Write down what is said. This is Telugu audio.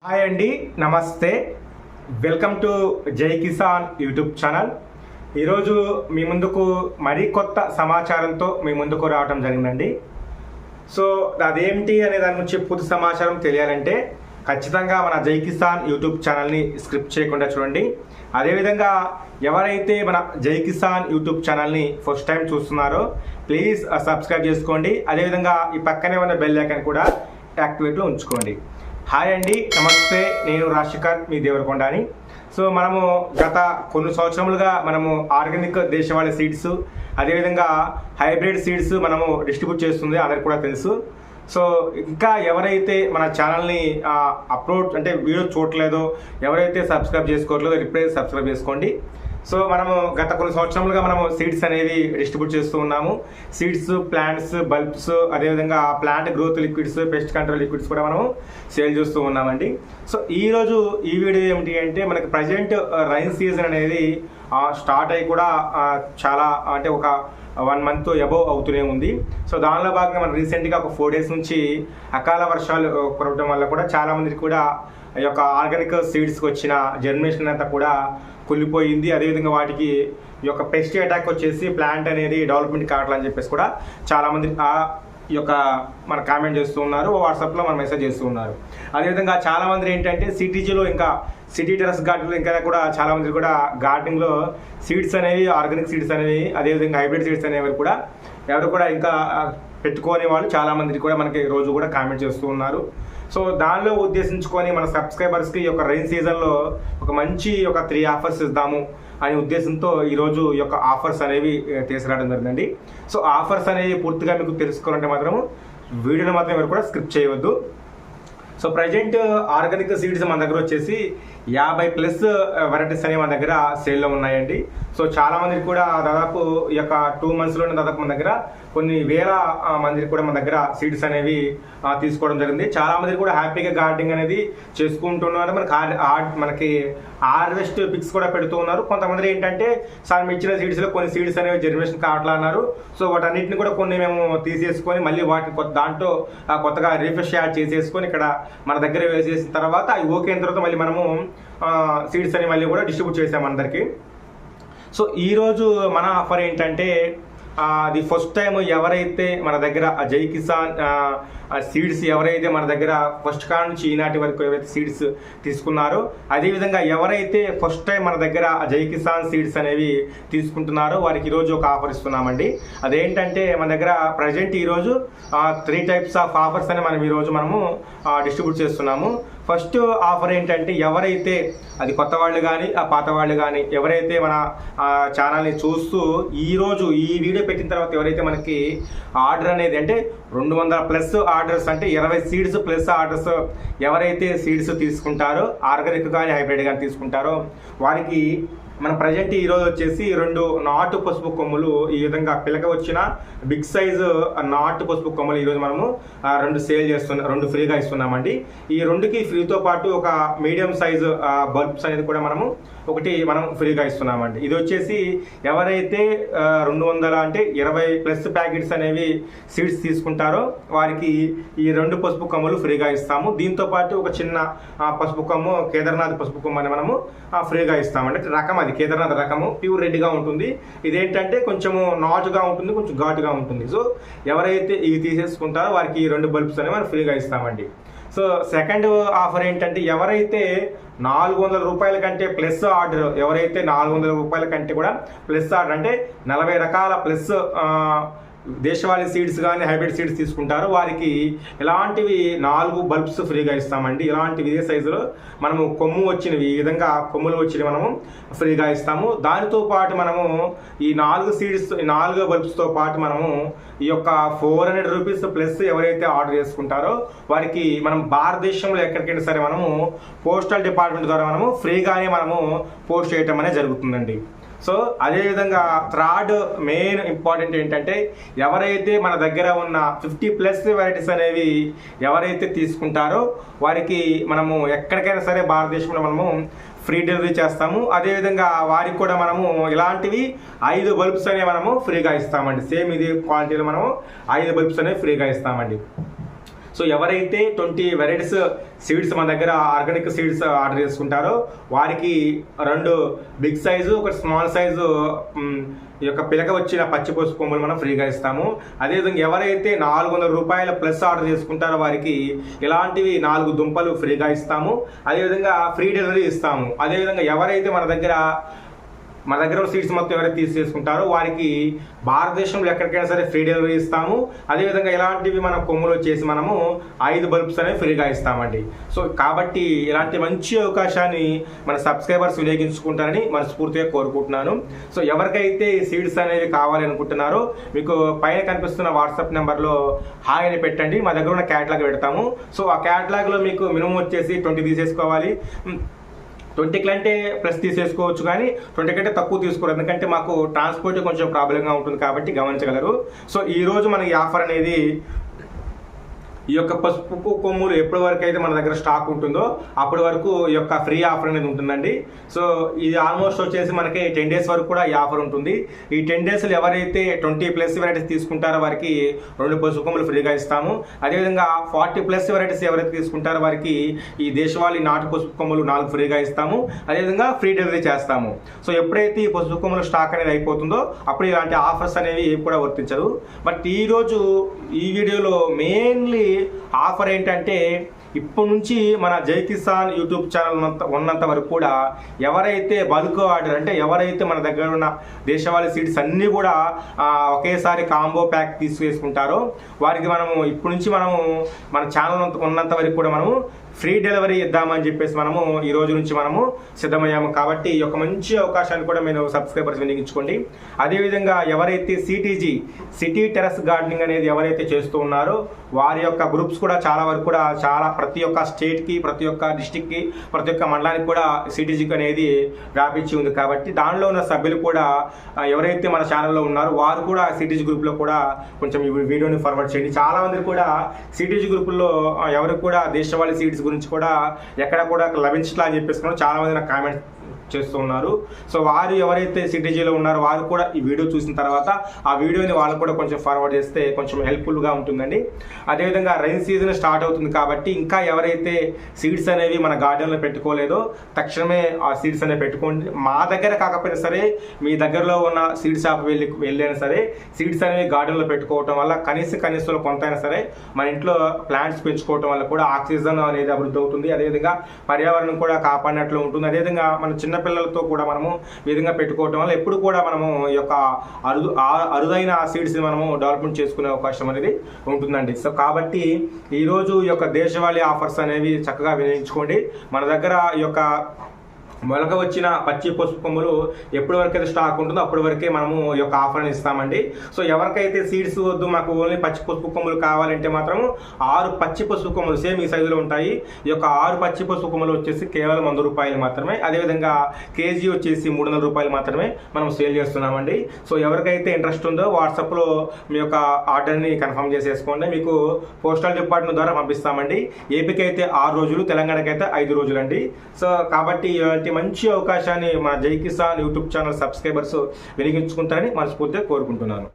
హాయ్ అండి, నమస్తే. వెల్కమ్ టు జై కిసాన్ యూట్యూబ్ ఛానల్. ఈరోజు మీ ముందుకు మరీ కొత్త సమాచారంతో మీ ముందుకు రావడం జరిగిందండి. సో అదేంటి అనే దాని గురించి పూర్తి సమాచారం తెలియాలంటే ఖచ్చితంగా మన జై కిసాన్ యూట్యూబ్ ఛానల్ని స్క్రిప్ట్ చేయకుండా చూడండి. అదేవిధంగా ఎవరైతే మన జై కిసాన్ యూట్యూబ్ ఛానల్ని ఫస్ట్ టైం చూస్తున్నారో ప్లీజ్ సబ్స్క్రైబ్ చేసుకోండి. అదేవిధంగా ఈ పక్కనే ఉన్న బెల్ ఐకాన్ కూడా యాక్టివేట్లో ఉంచుకోండి. హాయ్ అండి, నమస్తే. నేను రాజశేఖర్, మీ దేవరకొండని. సో మనము గత కొన్ని సంవత్సరములుగా మనము ఆర్గానిక్ దేశవాళీ సీడ్స్, అదేవిధంగా హైబ్రిడ్ సీడ్స్ మనము డిస్ట్రిబ్యూట్ చేస్తుంది అందరికి కూడా తెలుసు. సో ఇంకా ఎవరైతే మన ఛానల్ని అప్లోడ్ అంటే వీడియో చూడలేదో, ఎవరైతే సబ్స్క్రైబ్ చేసుకోవట్లేదో ఇప్పుడే సబ్స్క్రైబ్ చేసుకోండి. సో మనము గత కొన్ని సంవత్సరములుగా మనము సీడ్స్ అనేవి డిస్ట్రిబ్యూట్ చేస్తూ ఉన్నాము. సీడ్స్, ప్లాంట్స్, బల్బ్స్, అదేవిధంగా plant growth liquids, pest control liquids కూడా మనము సేల్ చేస్తూ ఉన్నామండి. సో ఈరోజు ఈ వీడియో ఏమిటి అంటే మనకి ప్రజెంట్ రైన్ సీజన్ అనేది స్టార్ట్ అయ్యి కూడా చాలా అంటే ఒక 1 month అబోవ్ అవుతూనే ఉంది. సో దానిలో భాగంగా మనం రీసెంట్గా ఒక 4 days నుంచి అకాల వర్షాలు కురవడం వల్ల కూడా చాలా మందికి కూడా ఈ యొక్క ఆర్గానిక్ సీడ్స్కి వచ్చిన జర్మినేషన్ అంతా కూడా కుళ్ళిపోయింది. అదేవిధంగా వాటికి ఈ యొక్క పెస్ట్ అటాక్ వచ్చేసి ప్లాంట్ అనేది డెవలప్మెంట్ కావట్లని చెప్పేసి కూడా చాలామంది ఈ యొక్క మన కామెంట్ చేస్తూ ఉన్నారు, వాట్సాప్లో మన మెసేజ్ చేస్తూ ఉన్నారు. అదేవిధంగా చాలామంది ఏంటంటే సిటీజీలో ఇంకా సిటీ టెరస్ గార్డెన్లో ఇంకా కూడా చాలామంది కూడా గార్డెనింగ్లో సీడ్స్ అనేవి, ఆర్గానిక్ సీడ్స్ అనేవి, అదేవిధంగా హైబ్రిడ్ సీడ్స్ అనేవి కూడా ఎవరు కూడా ఇంకా పెట్టుకోని వాళ్ళు చాలామంది కూడా మనకి రోజు కూడా కామెంట్ చేస్తూ ఉన్నారు. సో దానిలో ఉద్దేశించుకొని మన సబ్స్క్రైబర్స్కి ఈ యొక్క రైన్ సీజన్లో ఒక మంచి ఒక 3 ఆఫర్స్ ఇద్దాము అనే ఉద్దేశంతో ఈరోజు ఈ యొక్క ఆఫర్స్ అనేవి తీసుకురావడం జరిగిందండి. సో ఆఫర్స్ అనేవి పూర్తిగా మీకు తెలుసుకోవాలంటే మాత్రం వీడియోని మాత్రం ఎవరు కూడా స్క్రిప్ట్ చేయవద్దు. సో ప్రజెంట్ ఆర్గానిక్ సీడ్స్ మన దగ్గర వచ్చేసి 50+ వెరైటీస్ అనేవి మన దగ్గర సేల్లో ఉన్నాయండి. సో చాలా మందికి కూడా దాదాపు ఈ యొక్క 2 monthsలోనే దాదాపు మన దగ్గర కొన్ని వేల మందికి కూడా మన దగ్గర సీడ్స్ అనేవి తీసుకోవడం జరిగింది. చాలా మంది కూడా హ్యాపీగా గార్డెనింగ్ అనేది చేసుకుంటున్నారు. మనకి హార్వెస్ట్ పిక్స్ కూడా పెడుతూ ఉన్నారు. కొంతమంది ఏంటంటే సార్ మీ ఇచ్చిన సీడ్స్లో కొన్ని సీడ్స్ అనేవి జర్మినేషన్ కావట్లా అన్నారు. సో వాటన్నిటిని కూడా కొన్ని మేము తీసేసుకొని మళ్ళీ వాటిని దాంట్లో కొత్తగా రీఫ్రెష్ యాడ్ చేసేసుకొని ఇక్కడ మన దగ్గర వేసేసిన తర్వాత అవి ఓకే అయిన తర్వాత మళ్ళీ మనము సీడ్స్ అని మళ్ళీ కూడా డిస్ట్రిబ్యూట్ చేసాము అందరికీ. సో ఈరోజు మన ఆఫర్ ఏంటంటే అది ఫస్ట్ టైం ఎవరైతే మన దగ్గర జై కిసాన్ సీడ్స్ ఎవరైతే మన దగ్గర ఫస్ట్ కాడ నుంచి ఈనాటి వరకు ఏవైతే సీడ్స్ తీసుకున్నారో, అదేవిధంగా ఎవరైతే ఫస్ట్ టైం మన దగ్గర జై కిసాన్ సీడ్స్ అనేవి తీసుకుంటున్నారో వారికి ఈరోజు ఒక ఆఫర్ ఇస్తున్నామండి. అదేంటంటే మన దగ్గర ప్రజెంట్ ఈరోజు 3 types ఆఫ్ ఆఫర్స్ అని మనం ఈరోజు మనము డిస్ట్రిబ్యూట్ చేస్తున్నాము. ఫస్ట్ ఆఫర్ ఏంటంటే ఎవరైతే అది కొత్త వాళ్ళు కానీ పాత వాళ్ళు కానీ ఎవరైతే మన ఛానల్ని చూస్తూ ఈరోజు ఈ వీడియో పెట్టిన తర్వాత ఎవరైతే మనకి ఆర్డర్ అనేది అంటే 200+ ఆర్డర్స్ అంటే 20 సీడ్స్ ప్లస్ ఆర్డర్స్ ఎవరైతే సీడ్స్ తీసుకుంటారో ఆర్గానిక్ కానీ హైబ్రిడ్ కానీ తీసుకుంటారో వారికి మన ప్రజెంట్ ఈరోజు వచ్చేసి 2 నాటు పసుపు కొమ్ములు ఈ విధంగా పిలక వచ్చిన బిగ్ సైజు నాటు పసుపు కొమ్ములు ఈరోజు మనము 2 సేల్ చేస్తున్నాం, 2 ఫ్రీగా ఇస్తున్నామండి. ఈ 2కి ఫ్రీతో పాటు ఒక మీడియం సైజు బల్బ్స్ అనేది కూడా మనం ఫ్రీగా ఇస్తున్నామండి. ఇది వచ్చేసి ఎవరైతే 200 అంటే 20+ ప్యాకెట్స్ అనేవి సీడ్స్ తీసుకుంటారో వారికి ఈ 2 పసుపు కొమ్ములు ఫ్రీగా ఇస్తాము. దీంతో పాటు ఒక చిన్న పసుపు కొమ్ము, కేదార్నాథ్ పసుపు కొమ్ము అని మనము ఫ్రీగా ఇస్తామండి. రకం అది కేదార్నాథ్ రకము, ప్యూర్ రెడ్గా ఉంటుంది. ఇదేంటంటే కొంచెము నాటుగా ఉంటుంది, కొంచెం ఘాటుగా ఉంటుంది. సో ఎవరైతే ఇవి తీసేసుకుంటారో వారికి ఈ 2 బల్బ్స్ అనేవి మనం ఫ్రీగా ఇస్తామండి. సో సెకండ్ ఆఫర్ ఏంటంటే ఎవరైతే 400 రూపాయల కంటే ప్లస్ ఆర్డర్, ఎవరైతే 400 రూపాయల కంటే కూడా ప్లస్ ఆర్డర్ అంటే 40 రకాల ప్లస్ దేశవాళీ సీడ్స్ కానీ హైబ్రిడ్ సీడ్స్ తీసుకుంటారు వారికి ఇలాంటివి 4 బల్బ్స్ ఫ్రీగా ఇస్తామండి. ఇలాంటివి ఇదే సైజులో మనము కొమ్ము వచ్చినవి, ఈ విధంగా కొమ్ములు వచ్చినవి మనము ఫ్రీగా ఇస్తాము. దానితో పాటు మనము ఈ 4 సీడ్స్, 4 బల్బ్స్తో పాటు మనము ఈ యొక్క 400 రూపీస్ ప్లస్ ఎవరైతే ఆర్డర్ చేసుకుంటారో వారికి మనం భారతదేశంలో ఎక్కడికైనా సరే మనము పోస్టల్ డిపార్ట్మెంట్ ద్వారా మనము ఫ్రీగానే మనము పోస్ట్ చేయటం అనేది జరుగుతుందండి. సో అదేవిధంగా థర్డ్ మెయిన్ ఇంపార్టెంట్ ఏంటంటే ఎవరైతే మన దగ్గర ఉన్న 50+ వెరైటీస్ అనేవి ఎవరైతే తీసుకుంటారో వారికి మనము ఎక్కడికైనా సరే భారతదేశంలో మనము ఫ్రీ డెలివరీ చేస్తాము. అదేవిధంగా వారికి కూడా మనము ఇలాంటివి 5 బల్బ్స్ అనేవి మనము ఫ్రీగా ఇస్తామండి. సేమ్ ఇది క్వాలిటీలో మనము 5 బల్బ్స్ అనేవి ఫ్రీగా ఇస్తామండి. సో ఎవరైతే 20 వెరైటీస్ సీడ్స్ మన దగ్గర ఆర్గానిక్ సీడ్స్ ఆర్డర్ చేసుకుంటారో వారికి 2 బిగ్ సైజు, ఒక స్మాల్ సైజు ఈ యొక్క పిలక వచ్చిన పచ్చి పసుపు కొమ్ములు మనం ఫ్రీగా ఇస్తాము. అదేవిధంగా ఎవరైతే 400 రూపాయల ప్లస్ ఆర్డర్ చేసుకుంటారో వారికి ఇలాంటివి 4 దుంపలు ఫ్రీగా ఇస్తాము. అదేవిధంగా ఫ్రీ డెలివరీ ఇస్తాము. అదేవిధంగా ఎవరైతే మన దగ్గర సీడ్స్ మొత్తం ఎవరైతే తీసుకుంటారో వారికి భారతదేశంలో ఎక్కడికైనా సరే ఫ్రీ డెలివరీ ఇస్తాము. అదేవిధంగా ఇలాంటివి మన కొమ్ములు వచ్చేసి మనము 5 బల్బ్స్ అనేవి ఫ్రీగా ఇస్తామండి. సో కాబట్టి ఇలాంటి మంచి అవకాశాన్ని మన సబ్స్క్రైబర్స్ వినియోగించుకుంటారని మనస్ఫూర్తిగా కోరుకుంటున్నాను. సో ఎవరికైతే సీడ్స్ అనేవి కావాలి అనుకుంటున్నారో మీకు పైన కనిపిస్తున్న వాట్సాప్ నెంబర్లో హాయ్ అని పెట్టండి. మా దగ్గర ఉన్న క్యాటలాగ్ పెడతాము. సో ఆ క్యాటలాగ్లో మీకు మినిమం వచ్చేసి 20 తీసేసుకోవాలి. 20 కంటే ప్లస్ తీసేసుకోవచ్చు, కానీ 20 కంటే తక్కువ తీసుకోరు. ఎందుకంటే మాకు ట్రాన్స్పోర్ట్ కొంచెం ప్రాబ్లంగా ఉంటుంది కాబట్టి గమనించగలరు. సో ఈరోజు మనకి ఆఫర్ అనేది ఈ యొక్క పసుపు కొమ్ములు ఎప్పటి వరకు అయితే మన దగ్గర స్టాక్ ఉంటుందో అప్పటి వరకు ఈ యొక్క ఫ్రీ ఆఫర్ అనేది ఉంటుందండి. సో ఇది ఆల్మోస్ట్ వచ్చేసి మనకి 10 days వరకు కూడా ఈ ఆఫర్ ఉంటుంది. ఈ 10 daysలో ఎవరైతే 20+ వెరైటీస్ తీసుకుంటారో వారికి 2 పసుపు కొమ్ములు ఫ్రీగా ఇస్తాము. అదేవిధంగా 40+ వెరైటీస్ ఎవరైతే తీసుకుంటారో వారికి ఈ దేశవాళీ నాటు పసుపు కొమ్ములు 4 ఫ్రీగా ఇస్తాము. అదేవిధంగా ఫ్రీ డెలివరీ చేస్తాము. సో ఎప్పుడైతే ఈ పసుపు కొమ్ములు స్టాక్ అనేది అయిపోతుందో అప్పుడు ఇలాంటి ఆఫర్స్ అనేవి కూడా వర్తించదు. బట్ ఈరోజు ఈ వీడియోలో మెయిన్లీ ఆఫర్ ఏంటంటే ఇప్పటి నుంచి మన జై కిసాన్ యూట్యూబ్ ఛానల్ ఉన్నంత వరకు కూడా ఎవరైతే బల్క్ ఆర్డర్ అంటే ఎవరైతే మన దగ్గర ఉన్న దేశవాళీ సీడ్స్ అన్నీ కూడా ఒకేసారి కాంబో ప్యాక్ తీసుకేసుకుంటారో వారికి మనము ఇప్పటి నుంచి మనము మన ఛానల్ ఉన్నంత వరకు కూడా మనము ఫ్రీ డెలివరీ ఇద్దామని చెప్పేసి మనము ఈ రోజు నుంచి మనము సిద్ధమయ్యాము. కాబట్టి ఈ యొక్క మంచి అవకాశాన్ని కూడా మీరు సబ్స్క్రైబర్స్ వినియోగించుకోండి. అదేవిధంగా ఎవరైతే సిటీ టెర్రస్ గార్డెనింగ్ అనేది ఎవరైతే చేస్తూ ఉన్నారో వారి యొక్క గ్రూప్స్ కూడా చాలా వరకు కూడా ప్రతి ఒక్క స్టేట్కి, ప్రతి ఒక్క డిస్టిక్కి, ప్రతి ఒక్క మండలానికి కూడా సిటీజీకి అనేది వ్యాపించి ఉంది. కాబట్టి దానిలో ఉన్న సభ్యులు కూడా ఎవరైతే మన ఛానల్లో ఉన్నారో వారు కూడా సిటీజీ గ్రూప్లో కూడా కొంచెం ఈ వీడియోని ఫార్వర్డ్ చేయండి. చాలా మంది కూడా సిటీజీ గ్రూపుల్లో ఎవరికి కూడా దేశవాళీ సీడ్స్ గురించి కూడా ఎక్కడ కూడా లభించట్లా అని చెప్పేసి చాలా మంది నాకు కామెంట్ చేస్తూ ఉన్నారు. సో వారు ఎవరైతే సిటీజీలో ఉన్నారో వారు కూడా ఈ వీడియో చూసిన తర్వాత ఆ వీడియోని వాళ్ళు కూడా కొంచెం ఫార్వర్డ్ చేస్తే కొంచెం హెల్ప్ఫుల్గా ఉంటుందండి. అదేవిధంగా రైన్ సీజన్ స్టార్ట్ అవుతుంది కాబట్టి ఇంకా ఎవరైతే సీడ్స్ అనేవి మన గార్డెన్లో పెట్టుకోలేదో తక్షణమే ఆ సీడ్స్ అనేవి పెట్టుకోండి. మా దగ్గర కాకపోయినా సరే మీ దగ్గరలో ఉన్న సీడ్ షాప్ వెళ్ళైనా సరే సీడ్స్ అనేవి గార్డెన్లో పెట్టుకోవటం వల్ల కనీసంలో కొంతైనా సరే మన ఇంట్లో ప్లాంట్స్ పెంచుకోవటం వల్ల కూడా ఆక్సిజన్ అనేది అభివృద్ధి అవుతుంది. అదేవిధంగా పర్యావరణం కూడా కాపాడినట్లు ఉంటుంది. అదేవిధంగా మన చిన్న పిల్లలతో కూడా మనము ఈ విధంగా పెట్టుకోవటం వల్ల ఎప్పుడు కూడా మనము ఈ యొక్క అరుదైన సీడ్స్ని మనము డెవలప్మెంట్ చేసుకునే అవకాశం అనేది ఉంటుందండి. సో కాబట్టి ఈరోజు ఈ యొక్క దేశవాళీ ఆఫర్స్ అనేవి చక్కగా వినియోగించుకోండి. మన దగ్గర ఈ యొక్క మొలక వచ్చిన పచ్చి పసుపు కొమ్ములు ఎప్పటి వరకు అయితే స్టాక్ ఉంటుందో అప్పటి వరకే మనము ఈ యొక్క ఆఫర్ని ఇస్తామండి. సో ఎవరికైతే సీడ్స్ వద్దు, మాకు ఓన్లీ పచ్చి పసుపు కొమ్ములు కావాలంటే మాత్రము 6 పచ్చి పసుపు కొమ్ములు సేమ్ ఈ సైజులో ఉంటాయి. ఈ యొక్క 6 పచ్చి పసుపు కొమ్ములు వచ్చేసి కేవలం 100 రూపాయలు మాత్రమే. అదేవిధంగా కేజీ వచ్చేసి 300 రూపాయలు మాత్రమే మనం సేల్ చేస్తున్నామండి. సో ఎవరికైతే ఇంట్రెస్ట్ ఉందో వాట్సాప్లో మీ యొక్క ఆర్డర్ని కన్ఫర్మ్ చేసేసుకోండి. మీకు పోస్టల్ డిపార్ట్మెంట్ ద్వారా పంపిస్తామండి. ఏపీకి అయితే 6 రోజులు, తెలంగాణకి అయితే 5 రోజులు అండి. సో కాబట్టి మంచి అవకాశాన్ని మా జై కిసాన్ యూట్యూబ్ ఛానల్ సబ్స్క్రైబర్స్ వినియోగించుకుంటారని మనస్ఫూర్తిగా కోరుకుంటున్నాను.